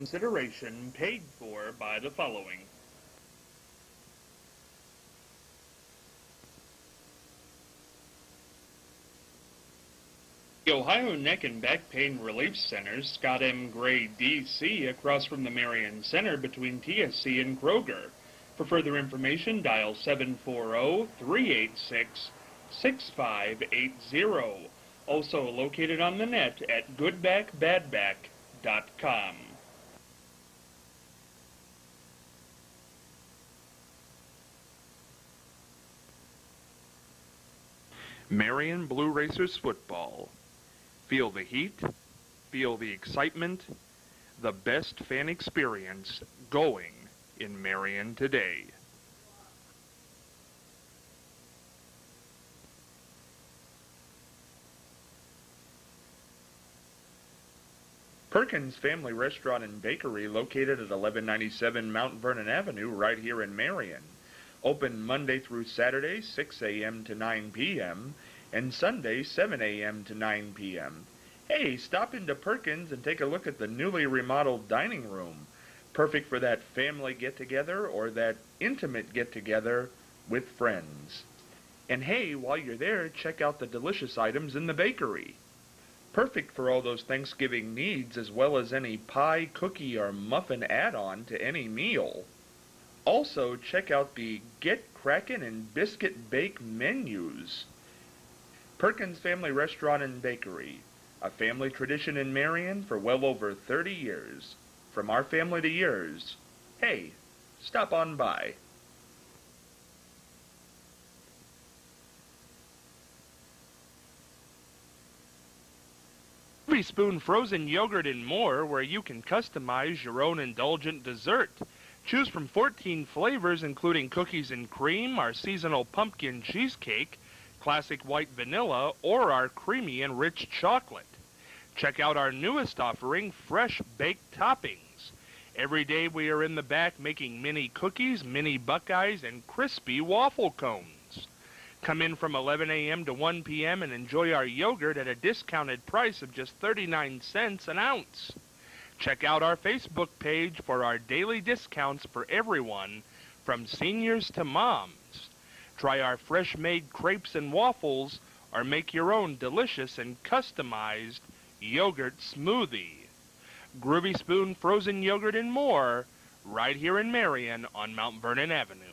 Consideration paid for by the following. The Ohio Neck and Back Pain Relief Center, Scott M. Gray, D.C., across from the Marion Center between TSC and Kroger. For further information, dial 740-386-6580. Also located on the net at goodbackbadback.com. Marion Blue Racers football. Feel the heat, feel the excitement, the best fan experience going in Marion today. Perkins Family Restaurant and Bakery, located at 1197 Mount Vernon Avenue, right here in Marion. Open Monday through Saturday, 6 a.m. to 9 p.m., and Sunday, 7 a.m. to 9 p.m. Hey, stop into Perkins and take a look at the newly remodeled dining room. Perfect for that family get-together or that intimate get-together with friends. And hey, while you're there, check out the delicious items in the bakery. Perfect for all those Thanksgiving needs, as well as any pie, cookie, or muffin add-on to any meal. Also, check out the Get Crackin' and Biscuit Bake menus. Perkins Family Restaurant and Bakery, a family tradition in Marion for well over 30 years. From our family to yours. Hey, stop on by. Groovy Spoon Frozen Yogurt and More, where you can customize your own indulgent dessert. Choose from 14 flavors, including cookies and cream, our seasonal pumpkin cheesecake, classic white vanilla, or our creamy and rich chocolate. Check out our newest offering, fresh baked toppings. Every day we are in the back making mini cookies, mini Buckeyes, and crispy waffle cones. Come in from 11 a.m. to 1 p.m. and enjoy our yogurt at a discounted price of just 39 cents an ounce. Check out our Facebook page for our daily discounts for everyone, from seniors to moms. Try our fresh-made crepes and waffles, or make your own delicious and customized yogurt smoothie. Groovy Spoon Frozen Yogurt and More, right here in Marion on Mount Vernon Avenue.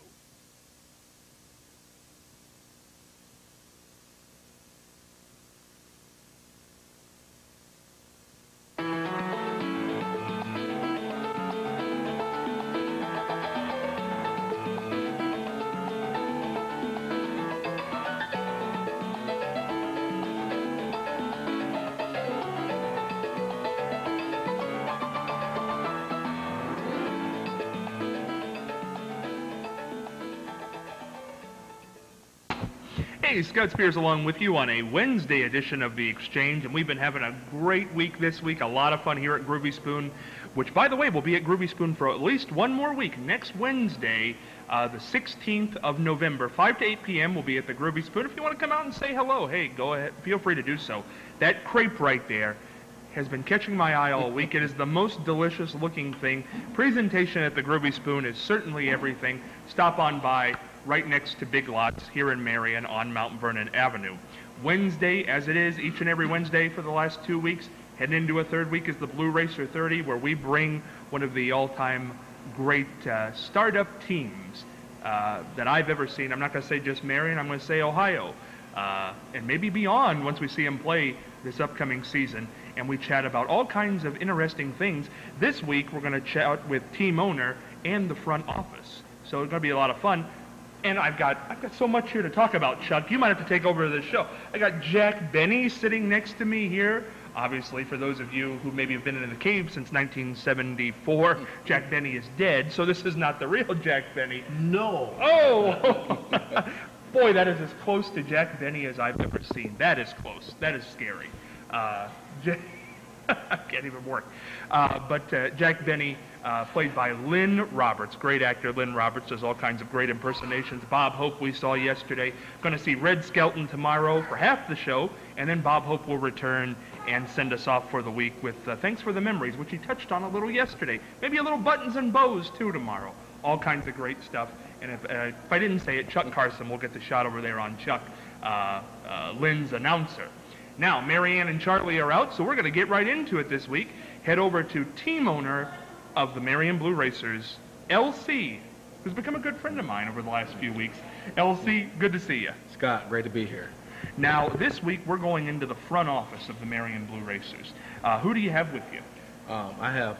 Hey, Scott Spears along with you on a Wednesday edition of The Exchange, and we've been having a great week this week, a lot of fun here at Groovy Spoon, which, by the way, will be at Groovy Spoon for at least one more week. Next Wednesday, the 16th of November, 5 to 8 p.m. will be at the Groovy Spoon. If you want to come out and say hello, hey, go ahead, feel free to do so. That crepe right there has been catching my eye all week. It is the most delicious looking thing. Presentation at the Groovy Spoon is certainly everything. Stop on by right next to Big Lots here in Marion on Mount Vernon Avenue. Wednesday, as it is each and every Wednesday for the last 2 weeks, heading into a third week, is the Blue Racer 30, where we bring one of the all-time great startup teams that I've ever seen. I'm not going to say just Marion, I'm going to say Ohio, and maybe beyond once we see them play this upcoming season, and we chat about all kinds of interesting things. This week, we're going to chat with team owner and the front office, so it's going to be a lot of fun. And I've got so much here to talk about, Chuck. You might have to take over the show. I got Jack Benny sitting next to me here. Obviously, for those of you who maybe have been in the cave since 1974, Jack Benny is dead, so this is not the real Jack Benny. No. Oh! Boy, that is as close to Jack Benny as I've ever seen. That is close. That is scary. I can't even work. But Jack Benny played by Lynn Roberts. Great actor Lynn Roberts, does all kinds of great impersonations. Bob Hope we saw yesterday. Going to see Red Skelton tomorrow for half the show, and then Bob Hope will return and send us off for the week with Thanks for the Memories, which he touched on a little yesterday. Maybe a little Buttons and Bows, too, tomorrow. All kinds of great stuff. And if I didn't say it, Chuck Carson will get the shot over there on Chuck, Lynn's announcer. Now, Marianne and Charlie are out, so we're going to get right into it this week. Head over to team owner of the Marion Blue Racers, LC, who's become a good friend of mine over the last few weeks. LC, good to see you. Scott, great to be here. Now, this week we're going into the front office of the Marion Blue Racers. Who do you have with you? I have,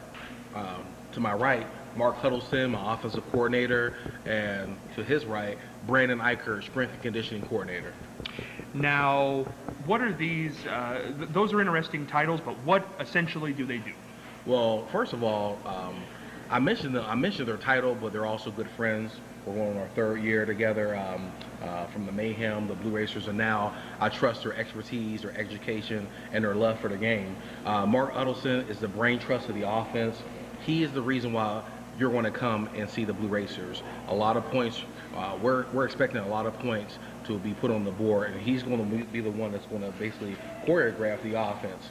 to my right, Mark Huddleston, my offensive coordinator, and to his right, Brandon Eicher, strength and conditioning coordinator. Now, what are these? Those are interesting titles, but what essentially do they do? Well, first of all, I mentioned their title, but they're also good friends. We're going on our third year together from the Mayhem, the Blue Racers, and now I trust their expertise, their education, and their love for the game. Mark Huddleston is the brain trust of the offense. He is the reason why you're going to come and see the Blue Racers. A lot of points, we're expecting a lot of points to be put on the board, and he's going to be the one that's going to basically choreograph the offense.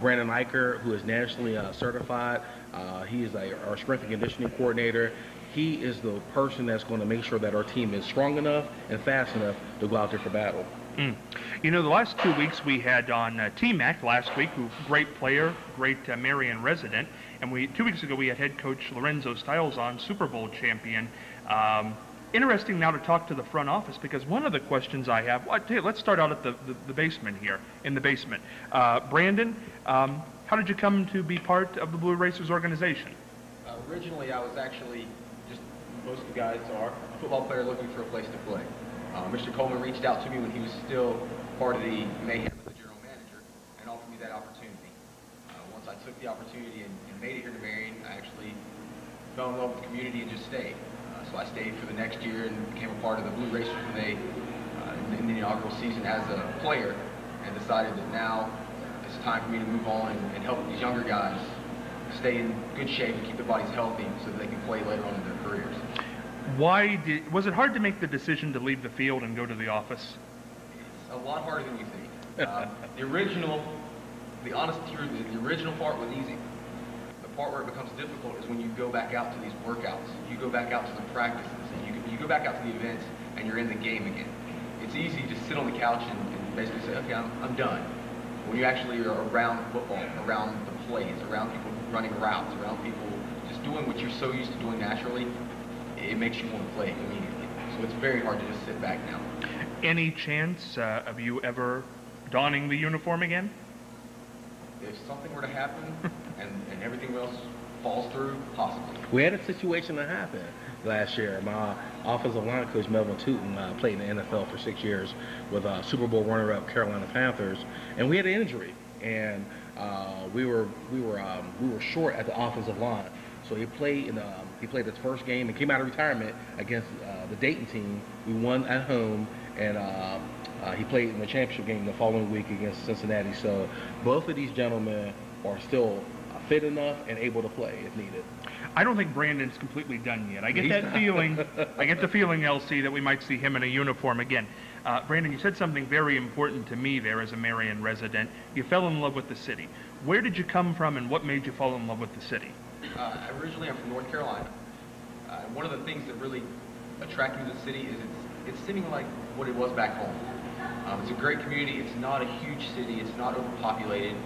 Brandon Eicher, who is nationally certified, he is our strength and conditioning coordinator. He is the person that's going to make sure that our team is strong enough and fast enough to go out there for battle. You know, the last 2 weeks we had on T-Mac last week, who great player, great Marion resident, and 2 weeks ago we had head coach Lorenzo Stiles on, Super Bowl champion. Interesting now to talk to the front office, because one of the questions I have, let's start out at the basement here, in the basement. Brandon, how did you come to be part of the Blue Racers organization? Originally, I was actually, just most of the guys are, a football player looking for a place to play. Mr. Coleman reached out to me when he was still part of the Mayhem as the general manager and offered me that opportunity. Once I took the opportunity and made it here to Marion, I actually fell in love with the community and just stayed. So I stayed for the next year and became a part of the Blue Racers in the inaugural season as a player, and decided that now it's time for me to move on and help these younger guys stay in good shape and keep their bodies healthy so that they can play later on in their careers. Was it hard to make the decision to leave the field and go to the office? It's a lot harder than you think. The honest truth is, the original part was easy. The part where it becomes difficult is when you go back out to these workouts, you go back out to the practices, and you go back out to the events, and you're in the game again. It's easy to sit on the couch and basically say, okay, I'm done. When you actually are around football, around the plays, around people running routes, around people just doing what you're so used to doing naturally, it makes you want to play immediately. So it's very hard to just sit back now. Any chance of you ever donning the uniform again? If something were to happen and everything else falls through, possibly. We had a situation that happened last year. My offensive line coach, Melvin Tootin, played in the NFL for 6 years with Super Bowl runner-up Carolina Panthers, and we had an injury, and we were short at the offensive line. So he played his first game and came out of retirement against the Dayton team. We won at home, and he played in the championship game the following week against Cincinnati. So both of these gentlemen are still fit enough and able to play if needed. I don't think Brandon's completely done yet. I get that feeling. I get the feeling, LC, that we might see him in a uniform again. Brandon, you said something very important to me there as a Marion resident. You fell in love with the city. Where did you come from, and what made you fall in love with the city? Originally, I'm from North Carolina. One of the things that really attracted me to the city is it's seeming like what it was back home. It's a great community. It's not a huge city. It's not overpopulated.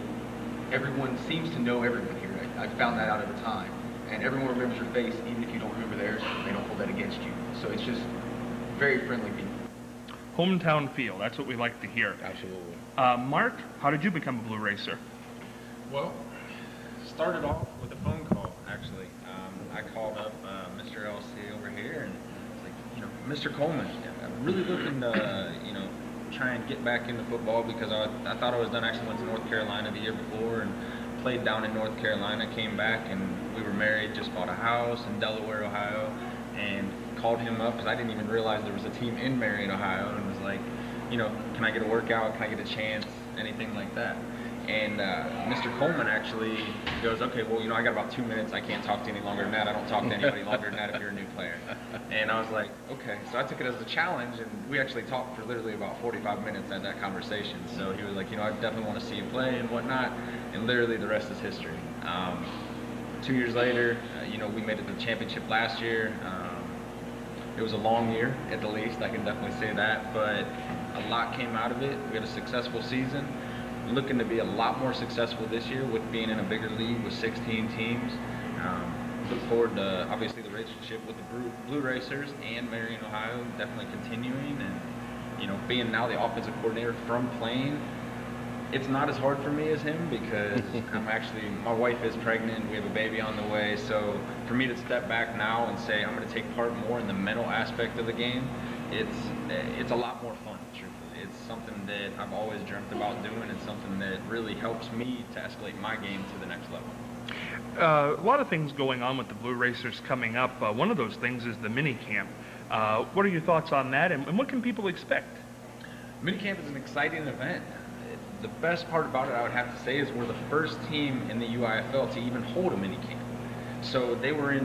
Everyone seems to know everyone here. I found that out over time. And everyone remembers your face, even if you don't remember theirs. They don't hold that against you. So it's just very friendly people. Hometown feel. That's what we like to hear. Absolutely. Mark, how did you become a Blue Racer? Well, started off with a phone call, actually. I called up Mr. LC over here, and was like, Mr. Coleman, I'm really looking to, try and get back into football, because I thought I was done. I actually went to North Carolina the year before and played down in North Carolina, came back, and we were married, just bought a house in Delaware, Ohio, and called him up because I didn't even realize there was a team in Marion, Ohio, and was like, can I get a workout? Can I get a chance? Anything like that. And Mr. Coleman actually goes, okay, well, I got about 2 minutes. I can't talk to you any longer than that. I don't talk to anybody longer than that if you're a new player. And I was like, okay. So I took it as a challenge, and we actually talked for literally about 45 minutes at that conversation. So he was like, I definitely want to see you play and whatnot. And literally the rest is history. 2 years later, we made it to the championship last year. It was a long year, at the least. I can definitely say that. But a lot came out of it. We had a successful season. Looking to be a lot more successful this year with being in a bigger league with 16 teams. Look forward to obviously the relationship with the Blue Racers and Marion, Ohio definitely continuing, and being now the offensive coordinator from playing. It's not as hard for me as him because my wife is pregnant, we have a baby on the way, so for me to step back now and say I'm going to take part more in the mental aspect of the game, it's a lot more fun, truthfully. It's something that I've always dreamt about doing, and something that really helps me to escalate my game to the next level. A lot of things going on with the Blue Racers coming up. One of those things is the mini camp. What are your thoughts on that, and what can people expect? Mini camp is an exciting event. The best part about it, I would have to say, is we're the first team in the UIFL to even hold a mini camp. So they were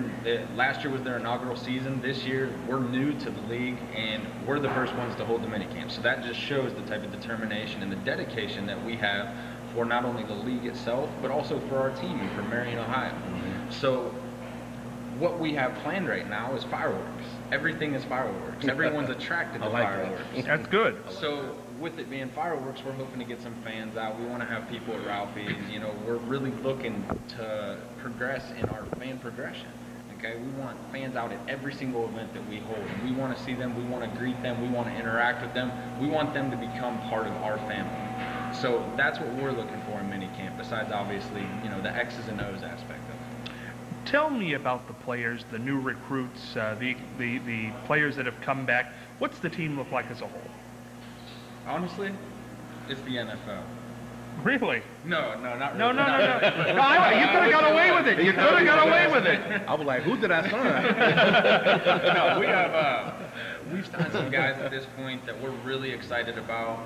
last year was their inaugural season. This year, we're new to the league, and we're the first ones to hold the mini camp. So that just shows the type of determination and the dedication that we have for not only the league itself, but also for our team and for Marion, Ohio. So what we have planned right now is fireworks. Everything is fireworks. Everyone's attracted to fireworks. That's good. So with it being fireworks, we're hoping to get some fans out. We want to have people at Ralphie's. We're really looking to progress in our fan progression. Okay, we want fans out at every single event that we hold. We want to see them. We want to greet them. We want to interact with them. We want them to become part of our family. So that's what we're looking for in minicamp. Besides, obviously, the X's and O's aspect of it. Tell me about the players, the new recruits, the players that have come back. What's the team look like as a whole? Honestly, it's the NFL. Really? No, not really. No. You could have got away with it. You could have got away with it. I was like, who did I sign? No, we've signed some guys at this point that we're really excited about.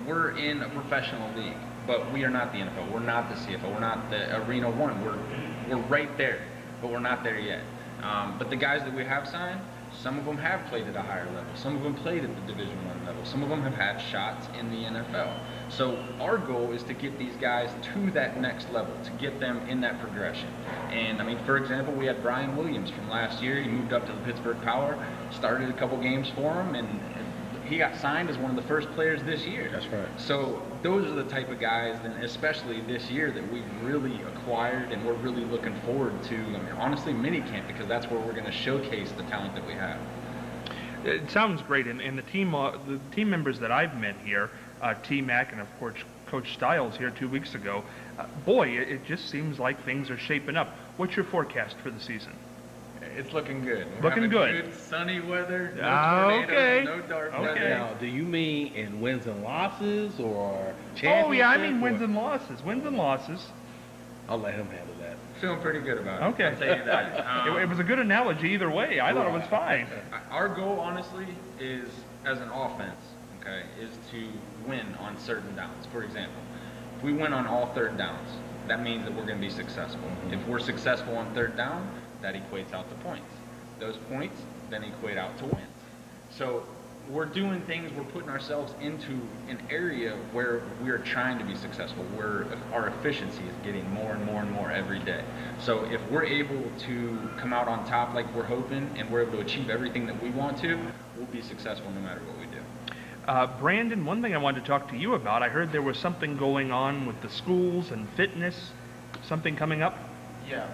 We're in a professional league, but we are not the NFL. We're not the CFL. We're not the Arena One. We're right there, but we're not there yet. But the guys that we have signed, some of them have played at a higher level. Some of them played at the Division I level. Some of them have had shots in the NFL. So our goal is to get these guys to that next level, to get them in that progression. And for example, we had Brian Williams from last year. He moved up to the Pittsburgh Power, started a couple games for him, and he got signed as one of the first players this year. That's right. So those are the type of guys, and especially this year, that we've really acquired, and we're really looking forward to, honestly, minicamp, because that's where we're going to showcase the talent that we have. It sounds great, and the team members that I've met here, T-Mac and of course Coach Stiles here 2 weeks ago, it just seems like things are shaping up. What's your forecast for the season? It's looking good. Looking good. Good sunny weather. No tornadoes, okay. No dark Okay. weather. Now, do you mean in wins and losses or championship? Oh yeah, I mean wins or- and losses. Wins and losses. I'll let him handle that. Feeling pretty good about it. Okay. I'll tell you that. It was a good analogy either way. I thought it was fine. Our goal, honestly, is as an offense, okay, is to win on certain downs. For example, if we win on all third downs, that means that we're going to be successful. If we're successful on third down, that equates out to points. Those points then equate out to wins. So we're doing things, we're putting ourselves into an area where we're trying to be successful, where our efficiency is getting more and more and more every day. So if we're able to come out on top like we're hoping, and we're able to achieve everything that we want to, we'll be successful no matter what we do. Brandon, one thing I wanted to talk to you about, I heard there was something going on with the schools and fitness, something coming up? Yeah.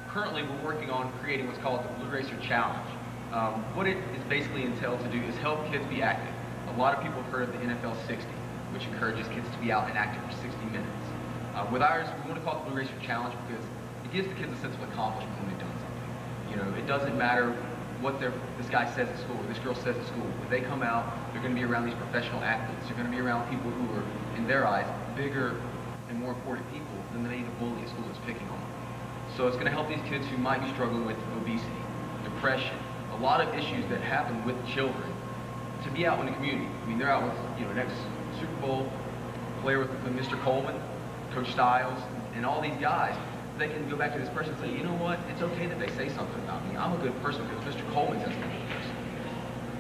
Currently, we're working on creating what's called the Blue Racer Challenge. What it is basically entailed to do is help kids be active. A lot of people have heard of the NFL 60, which encourages kids to be out and active for 60 minutes. With ours, we want to call it the Blue Racer Challenge because it gives the kids a sense of accomplishment when they've done something. It doesn't matter what this guy says at school or this girl says at school. When they come out, they're going to be around these professional athletes. They're going to be around people who are, in their eyes, bigger and more important people than the bully at school that's picking on them. So it's going to help these kids who might be struggling with obesity, depression, a lot of issues that happen with children to be out in the community. They're out with, next Super Bowl player with Mr. Coleman, Coach Styles, and all these guys, they can go back to this person and say, you know what, it's okay that they say something about me. I'm a good person because Mr. Coleman says I'm a good person.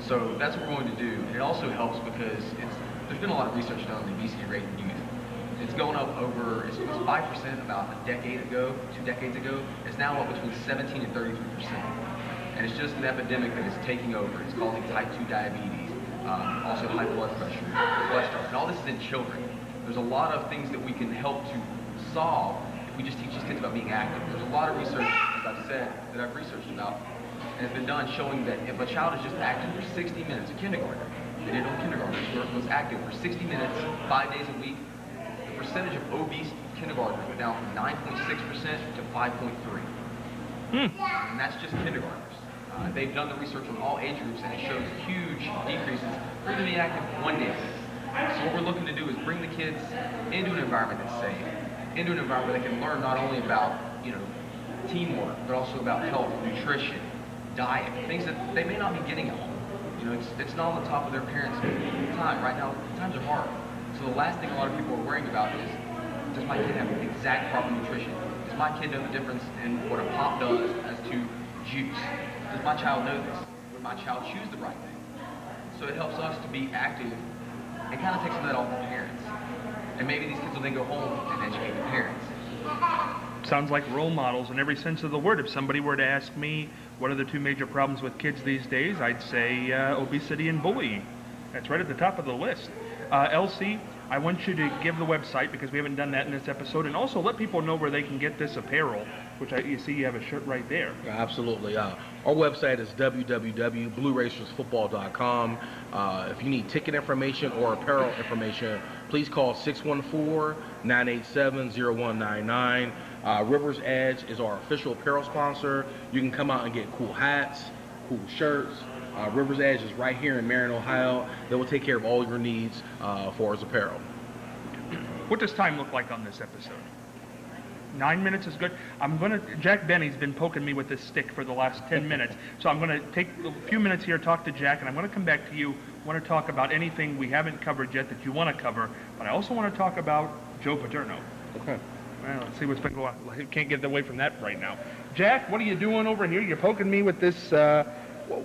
So that's what we're going to do. And it also helps because there's been a lot of research done on the obesity rate in youth. It's going up over, it was 5% about a decade ago, 2 decades ago. It's now up between 17 and 33%. And it's just an epidemic that is taking over. It's causing type 2 diabetes, also high blood pressure, cholesterol, and all this is in children. There's a lot of things that we can help to solve if we just teach these kids about being active. There's a lot of research, as I've said, that I've researched about and has been done showing that if a child is just active for 60 minutes, a kindergartner, they did on kindergartners, was active for 60 minutes, 5 days a week, the percentage of obese kindergartners went down from 9.6% to 5.3%. And that's just kindergartners. They've done the research on all age groups and it shows huge decreases for even being active 1 day a week. So what we're looking to do is bring the kids into an environment that's safe, into an environment where they can learn not only about, teamwork, but also about health, nutrition, diet, things that they may not be getting at home. It's not on the top of their parents' time. Right now, times are hard. So the last thing a lot of people are worrying about is, does my kid have exact proper nutrition? Does my kid know the difference in what a pop does as to juice? Does my child know this? Would my child choose the right thing? So it helps us to be active and kind of takes some of that off the parents. And maybe these kids will then go home and educate the parents. Sounds like role models in every sense of the word. If somebody were to ask me what are the 2 major problems with kids these days, I'd say obesity and bullying. That's right at the top of the list. Elsie, I want you to give the website because we haven't done that in this episode, and also let people know where they can get this apparel, which you see you have a shirt right there. Absolutely. Our website is www.blueracersfootball.com. If you need ticket information or apparel information, please call 614-987-0199. River's Edge is our official apparel sponsor. You can come out and get cool hats, cool shirts. River's Edge is right here in Marion, Ohio. They will take care of all your needs for his apparel. What does time look like on this episode? 9 minutes is good. Jack Benny's been poking me with this stick for the last 10 minutes. So I'm going to take a few minutes here, talk to Jack, and I'm going to come back to you. I want to talk about anything we haven't covered yet that you want to cover, but I also want to talk about Joe Paterno. Okay. Well, let's see what's been going on. I can't get away from that right now. Jack, what are you doing over here? You're poking me with this.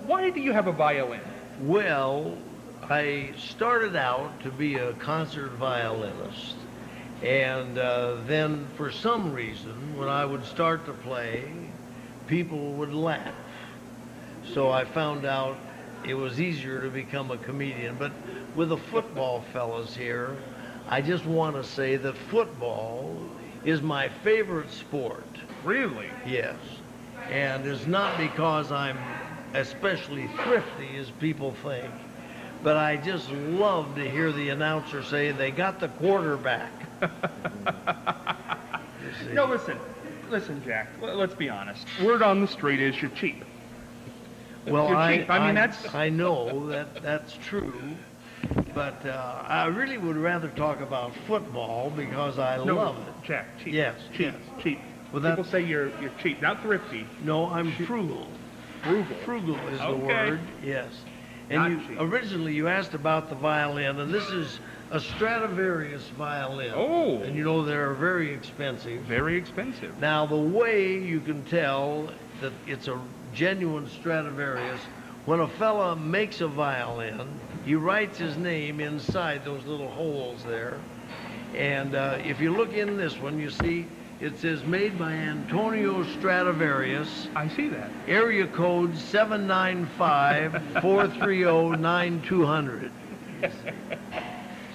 Why do you have a violin? Well, I started out to be a concert violinist, and then for some reason, when I would start to play, people would laugh. So I found out it was easier to become a comedian. But with the football fellas here, I just want to say that football is my favorite sport. Really? Yes. And it's not because I'm especially thrifty as people think, but I just love to hear the announcer say they got the quarterback. No, listen, Jack. Let's be honest. Word on the street is you're cheap. Well, you're cheap. I know that's true, but I really would rather talk about football because I love it. Jack, cheap. Yes, cheap, yes. cheap. Well, people say you're cheap, not thrifty. No, I'm frugal. Frugal is the word. Yes. And originally you asked about the violin, and this is a Stradivarius violin. Oh. And they're very expensive. Very expensive. Now the way you can tell that it's a genuine Stradivarius, when a fella makes a violin, he writes his name inside those little holes there. And if you look in this one, you see it says made by Antonio Stradivarius. I see that. Area code 795-430-9200.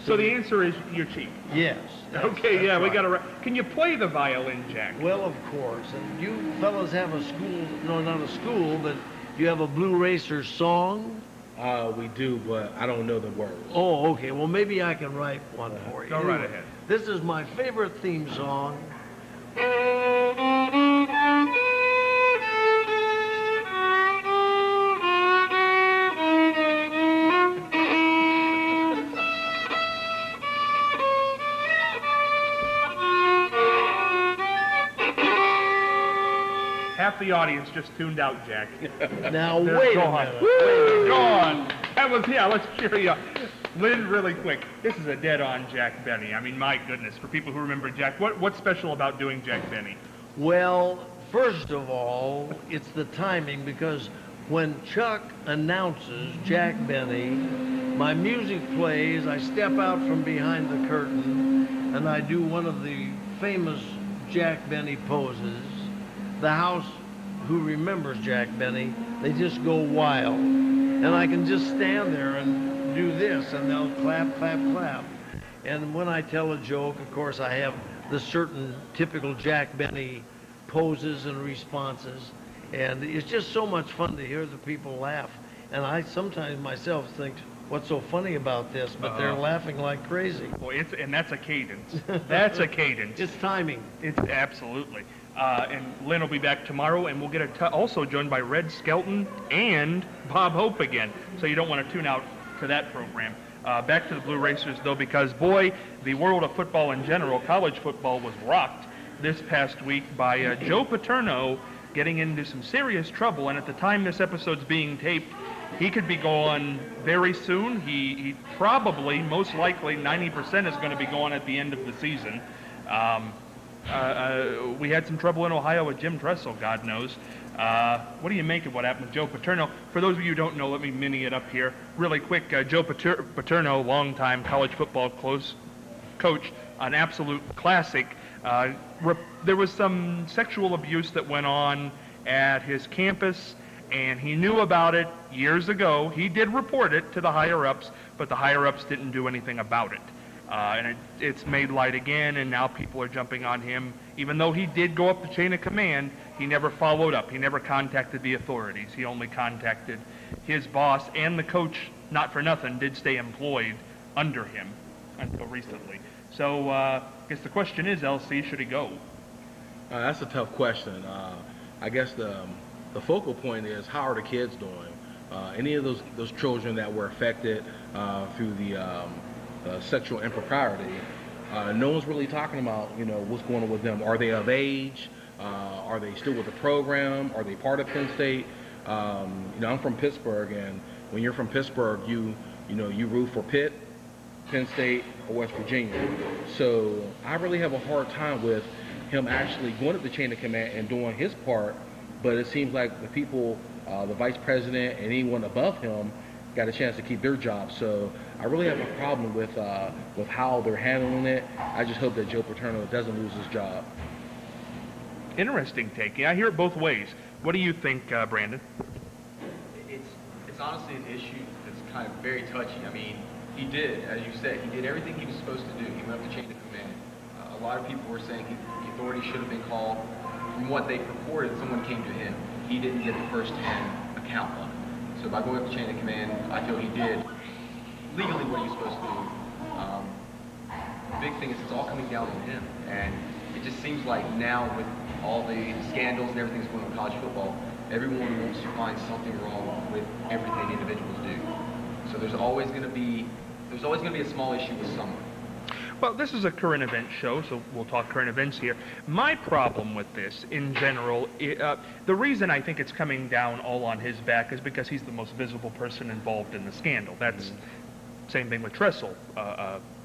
So the answer is you're cheap. Yes. Okay, yeah, we right. got to. Can you play the violin, Jack? Well, of course. And you fellas have a school, no, not a school, but you have a Blue Racer song? We do, but I don't know the words. Oh, okay. Well, maybe I can write one for you. Go right ahead. This is my favorite theme song. Half the audience just tuned out, Jack. Now, They're wait gone. a minute. They're gone. That was, let's cheer you up. Lynn, really quick, this is a dead-on Jack Benny. I mean, my goodness, for people who remember Jack, what's special about doing Jack Benny? Well, first of all, it's the timing, because when Chuck announces Jack Benny, my music plays, I step out from behind the curtain, and I do one of the famous Jack Benny poses. The house who remembers Jack Benny, they just go wild. And I can just stand there and do this, and they'll clap, clap, clap. And when I tell a joke, of course, I have the certain typical Jack Benny poses and responses. And it's just so much fun to hear the people laugh. And I sometimes myself think, what's so funny about this? But they're laughing like crazy. Well, and that's a cadence. That's a cadence. It's timing. It's absolutely. And Lynn will be back tomorrow, and we'll get also joined by Red Skelton and Bob Hope again. So you don't want to tune out to that program. Back to the Blue Racers, though, because, boy, the world of football in general, college football, was rocked this past week by Joe Paterno getting into some serious trouble. And at the time this episode's being taped, he could be gone very soon. He probably, most likely, 90% is going to be gone at the end of the season. We had some trouble in Ohio with Jim Tressel, God knows. What do you make of what happened with Joe Paterno? For those of you who don't know, let me mini it up here really quick. Joe Paterno, longtime college football coach, an absolute classic. There was some sexual abuse that went on at his campus, and he knew about it years ago. He did report it to the higher-ups, but the higher-ups didn't do anything about it. And it's made light again, and now people are jumping on him. Even though he did go up the chain of command, he never followed up. He never contacted the authorities. He only contacted his boss, and the coach, not for nothing, did stay employed under him until recently. So I guess the question is, LC, should he go? That's a tough question. I guess the focal point is, how are the kids doing? Any of those children that were affected through the sexual impropriety, no one's really talking about, what's going on with them. Are they of age? Are they still with the program? Are they part of Penn State? I'm from Pittsburgh, and when you're from Pittsburgh, you root for Pitt, Penn State, or West Virginia. So I really have a hard time with him actually going up the chain of command and doing his part, but it seems like the people, the vice president and anyone above him, got a chance to keep their job. So I really have a problem with how they're handling it. I just hope that Joe Paterno doesn't lose his job. Interesting take. Yeah, I hear it both ways. What do you think, Brandon? It's honestly an issue that's kind of very touchy. I mean, he did, as you said, he did everything he was supposed to do. He went up the chain of command. A lot of people were saying the authorities should have been called. From what they purported, someone came to him. He didn't get the first-hand account of it. So by going up the chain of command, I feel he did legally what he was supposed to do. The big thing is it's all coming down on him. And it just seems like now with all the scandals and everything that's going on in college football, everyone wants to find something wrong with everything individuals do. So there's always going to be a small issue with someone. Well, this is a current event show, so we'll talk current events here. My problem with this, in general, the reason I think it's coming down all on his back is because he's the most visible person involved in the scandal. That's same thing with Tressel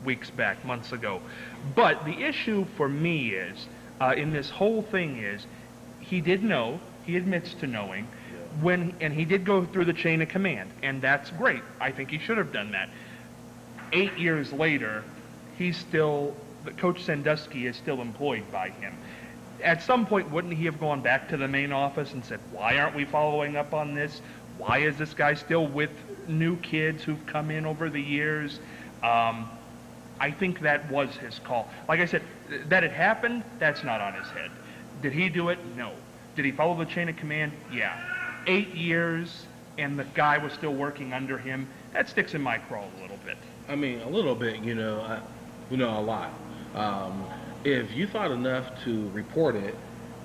weeks back, months ago. But the issue for me is, in this whole thing is, he did know, he admits to knowing, and he did go through the chain of command, and that's great. I think he should have done that. 8 years later, Coach Sandusky is still employed by him. At some point, wouldn't he have gone back to the main office and said, why aren't we following up on this? Why is this guy still with new kids who've come in over the years? I think that was his call. Like I said, that it happened, that's not on his head. Did he do it? No. Did he follow the chain of command? Yeah. 8 years, and the guy was still working under him. That sticks in my craw a little bit. I mean, a little bit, a lot. If you thought enough to report it,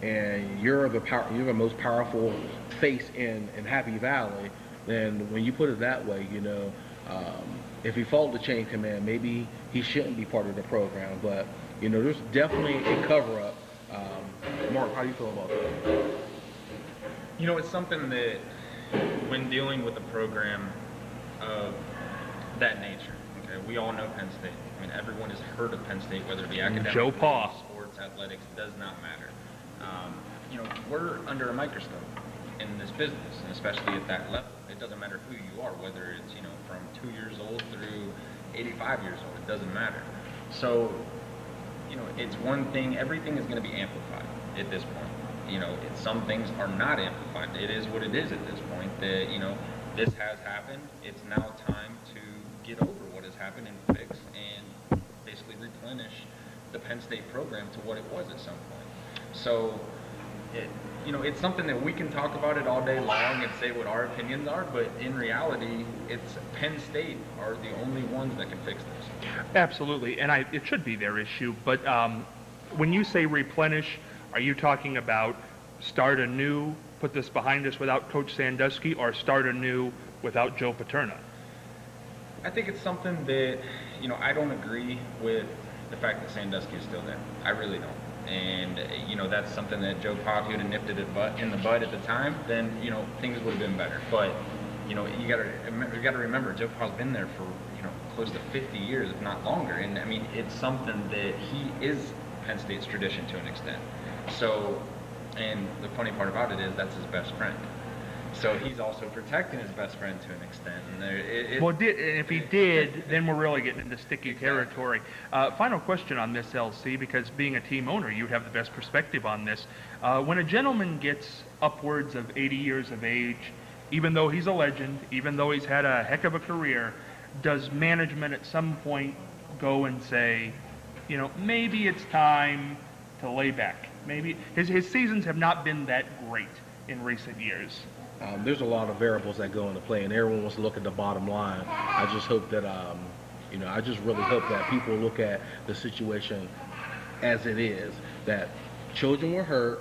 and you're the most powerful face in Happy Valley, then when you put it that way, if he followed the chain of command, maybe he shouldn't be part of the program. But there's definitely a cover-up. Mark, how do you feel about that? It's something that, when dealing with a program of that nature, Okay, we all know Penn State. I mean, everyone has heard of Penn State, whether it be academic, Joe Pa. sports, athletics, does not matter. You know, we're under a microscope in this business, and especially at that level. It doesn't matter who you are, whether it's, you know, from 2 years old through 85 years old. It doesn't matter. So, you know, it's one thing. Everything is going to be amplified at this point. You know, some things are not amplified. It is what it is at this point. That, you know, this has happened. It's now time to get over what has happened and fix and basically replenish the Penn State program to what it was at some point. So, you know, it's something that we can talk about it all day long and say what our opinions are, but in reality, it's Penn State are the only ones that can fix this. Absolutely, and it should be their issue, but when you say replenish, are you talking about start anew, put this behind us without Coach Sandusky, or start anew without Joe Paterno? I think it's something that, you know, I don't agree with the fact that Sandusky is still there. I really don't. And, you know, that's something that Joe Pa, if he would have nipped it in the bud at the time, then, you know, things would have been better. But, you know, you got to remember, Joe Pa's been there for, you know, close to 50 years, if not longer. And, I mean, it's something that he is Penn State's tradition to an extent. So, and the funny part about it is that's his best friend. So he's also protecting his best friend to an extent. And Well, if he did, then we're really getting into sticky territory. Final question on this, LC, because being a team owner, you'd have the best perspective on this. When a gentleman gets upwards of 80 years of age, even though he's a legend, even though he's had a heck of a career, does management at some point go and say, you know, maybe it's time to lay back? Maybe his seasons have not been that great in recent years. There's a lot of variables that go into play, and everyone wants to look at the bottom line. I just hope that, you know, I just really hope that people look at the situation as it is, that children were hurt,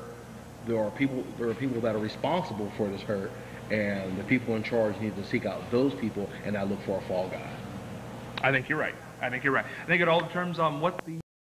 there are people that are responsible for this hurt, and the people in charge need to seek out those people and not look for a fall guy. I think you're right. I think it all turns on what the